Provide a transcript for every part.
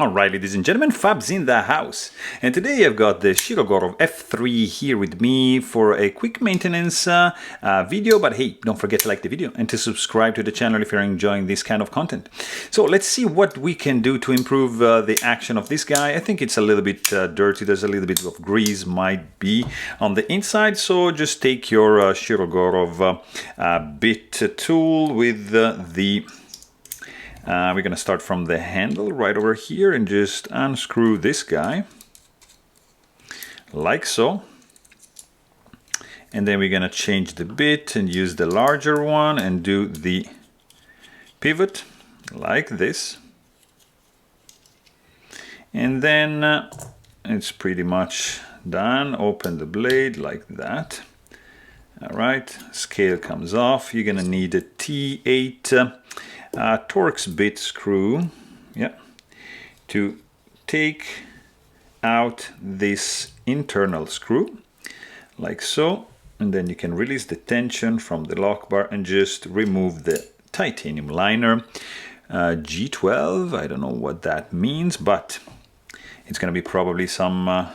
Alright, ladies and gentlemen, Fab's in the house, and today I've got the Shirogorov F3 here with me for a quick maintenance video, but hey, don't forget to like the video and to subscribe to the channel if you're enjoying this kind of content. So let's see what we can do to improve the action of this guy. I think it's a little bit dirty, there's a little bit of grease might be on the inside, so just take your Shirogorov bit tool with we're going to start from the handle right over here and just unscrew this guy like so, and then we're going to change the bit and use the larger one and do the pivot like this, and then it's pretty much done. Open the blade like that. Alright, scale comes off. You're going to need a T8 Torx bit screw, yeah, to take out this internal screw like so, and then you can release the tension from the lock bar and just remove the titanium liner. G12, I don't know what that means, but it's going to be probably some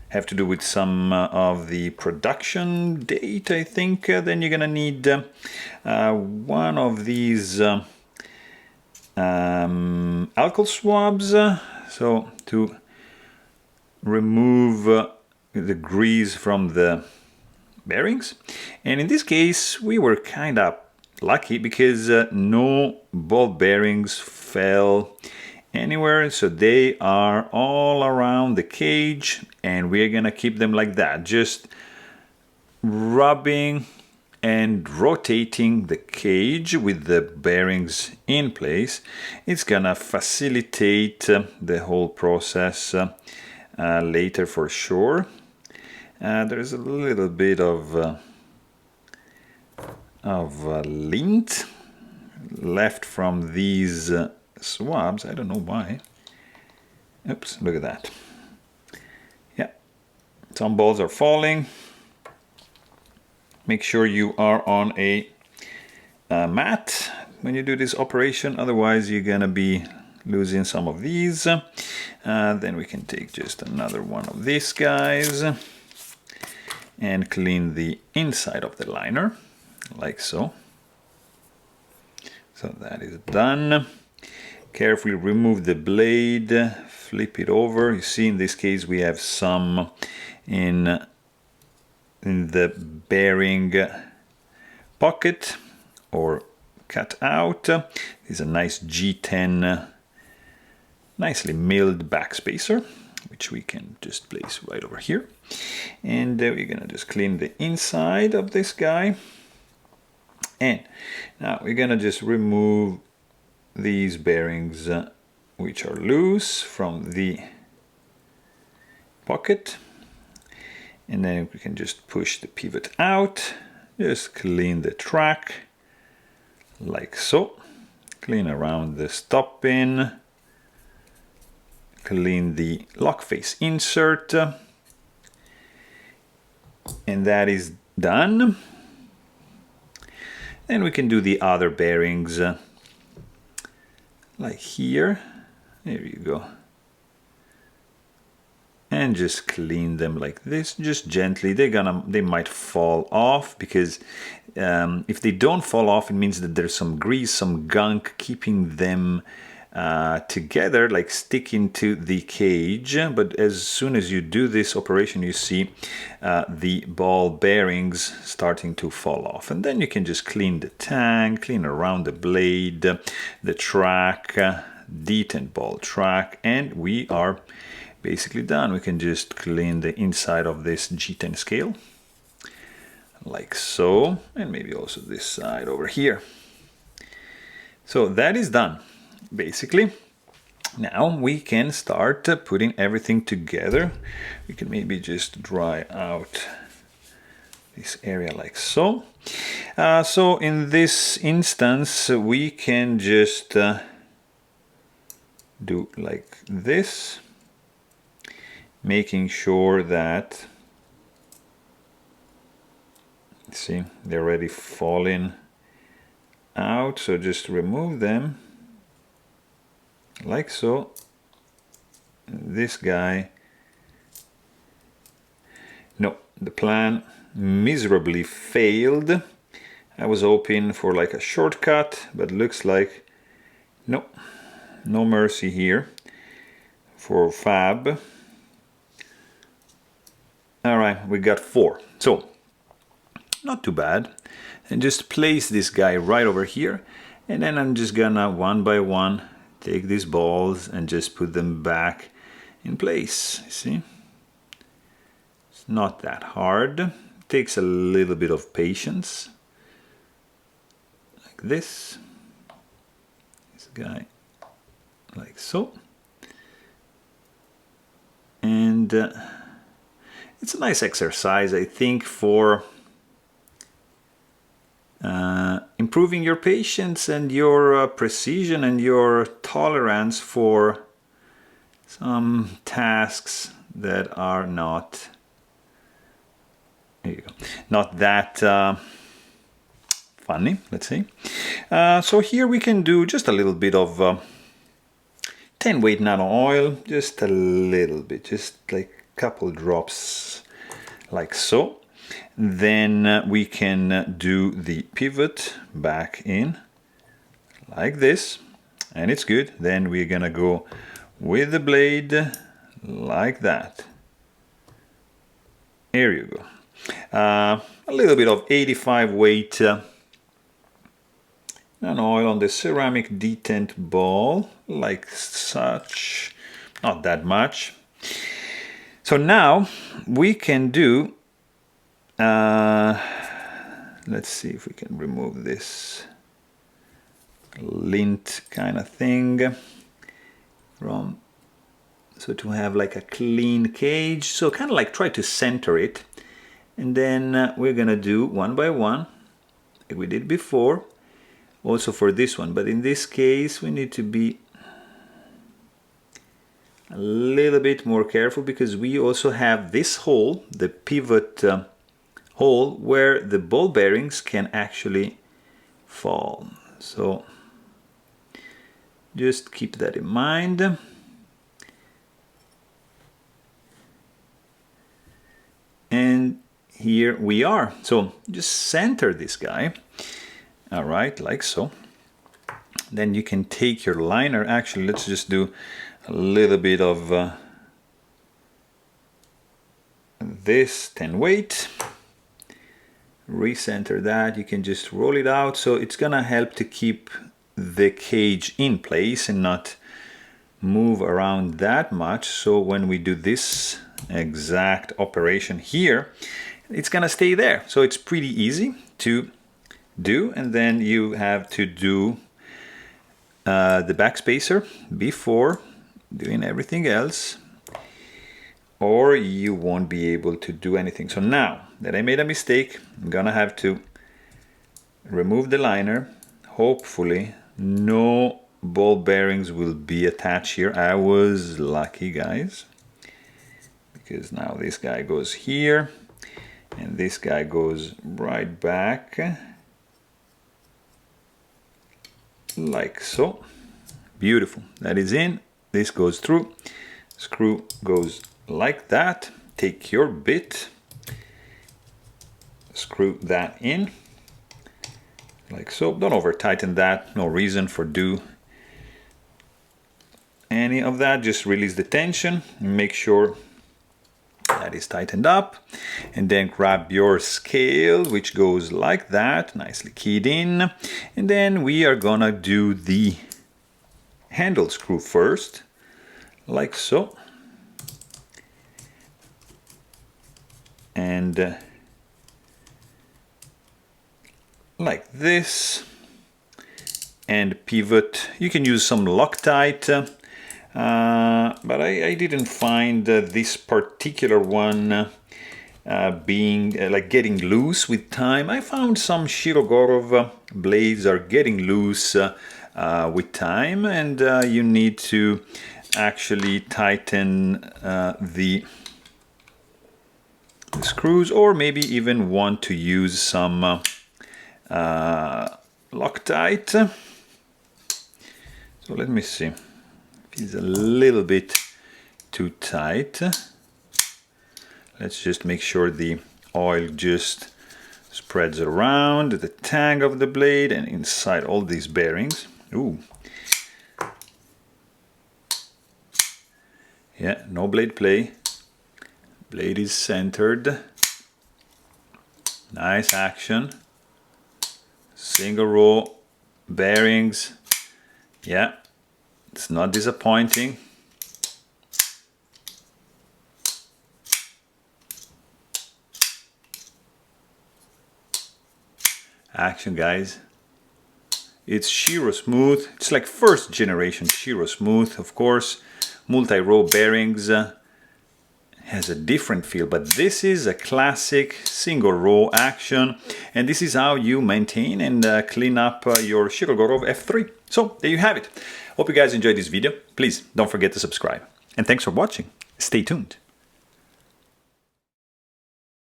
have to do with some of the production date, I think. Then you're going to need one of these alcohol swabs, so to remove the grease from the bearings. And in this case we were kind of lucky because no ball bearings fell anywhere, so they are all around the cage, and we're gonna keep them like that, just rubbing and rotating the cage with the bearings in place. It's gonna facilitate the whole process later for sure. There's a little bit of lint left from these swabs. I don't know why. Oops, look at that. Yeah, some balls are falling. Make sure you are on a mat when you do this operation, otherwise you're gonna be losing some of these. Then we can take just another one of these guys and clean the inside of the liner like so. So that is done. Carefully remove the blade, flip it over. You see, in this case we have some in the bearing pocket or cut out. This is a nice G10 nicely milled backspacer, which we can just place right over here. And we're gonna just clean the inside of this guy. And now we're gonna just remove these bearings which are loose from the pocket, and then we can just push the pivot out, just clean the track like so, clean around the stop pin, clean the lock face insert, and that is done. Then we can do the other bearings like here. There you go. And just clean them like this, just gently. They might fall off, because if they don't fall off, it means that there's some grease, some gunk keeping them together, like sticking to the cage. But as soon as you do this operation, you see the ball bearings starting to fall off, and then you can just clean the tank, clean around the blade, the track, detent ball track, and we are basically done. We can just clean the inside of this G10 scale like so, and maybe also this side over here. So that is done basically. Now we can start putting everything together. We can maybe just dry out this area like so. So in this instance we can just do like this, making sure that, see, they're already falling out, so just remove them like so, this guy. No, the plan miserably failed. I was hoping for like a shortcut, but looks like no mercy here for Fab. All right, we got 4. So not too bad. And just place this guy right over here. And then I'm just gonna one by one take these balls and just put them back in place. See? It's not that hard. It takes a little bit of patience. Like this. This guy, like so. And it's a nice exercise, I think, for improving your patience and your precision and your tolerance for some tasks that are not, there you go, not that funny, let's say. So here we can do just a little bit of 10 weight nano oil, just a little bit, just like a couple drops, like so. Then we can do the pivot back in like this, and it's good. Then we're gonna go with the blade like that. Here you go. A little bit of 85 weight nano oil on the ceramic detent ball, like such. Not that much. So now we can do let's see if we can remove this lint kind of thing from, so to have like a clean cage. So kind of like try to center it, and then we're gonna do one by one like we did before, also for this one. But in this case we need to be a little bit more careful, because we also have this hole, the pivot hole, where the ball bearings can actually fall. So just keep that in mind. And here we are. So just center this guy. All right, like so. Then you can take your liner. Actually, let's just do a little bit of this 10 weight. Recenter that. You can just roll it out, so it's gonna help to keep the cage in place and not move around that much. So when we do this exact operation here, it's gonna stay there. So it's pretty easy to do. And then you have to do the backspacer before doing everything else, or you won't be able to do anything. So now that I made a mistake, I'm gonna have to remove the liner. Hopefully no ball bearings will be attached here. I was lucky, guys, because now this guy goes here and this guy goes right back like so. Beautiful. That is in. This goes through. Screw goes like that. Take your bit, screw that in like so. Don't over tighten that. No reason for do any of that. Just release the tension and make sure that is tightened up. And then grab your scale, which goes like that, nicely keyed in. And then we are gonna do the handle screw first, like so. And like this, and pivot. You can use some Loctite, but I didn't find this particular one being like getting loose with time. I found some Shirogorov blades are getting loose with time, and you need to actually tighten the screws, or maybe even want to use some Loctite. So let me see. Feels a little bit too tight. Let's just make sure the oil just spreads around the tang of the blade and inside all these bearings. Ooh. Yeah, no blade play. Blade is centered. Nice action. Single row bearings. Yeah, it's not disappointing. Action, guys. It's Shiro Smooth. It's like first generation Shiro Smooth, of course. Multi-row bearings. Has a different feel, but this is a classic single row action, and this is how you maintain and clean up your Shirogorov F3. So there you have it. Hope you guys enjoyed this video. Please don't forget to subscribe, and thanks for watching. Stay tuned.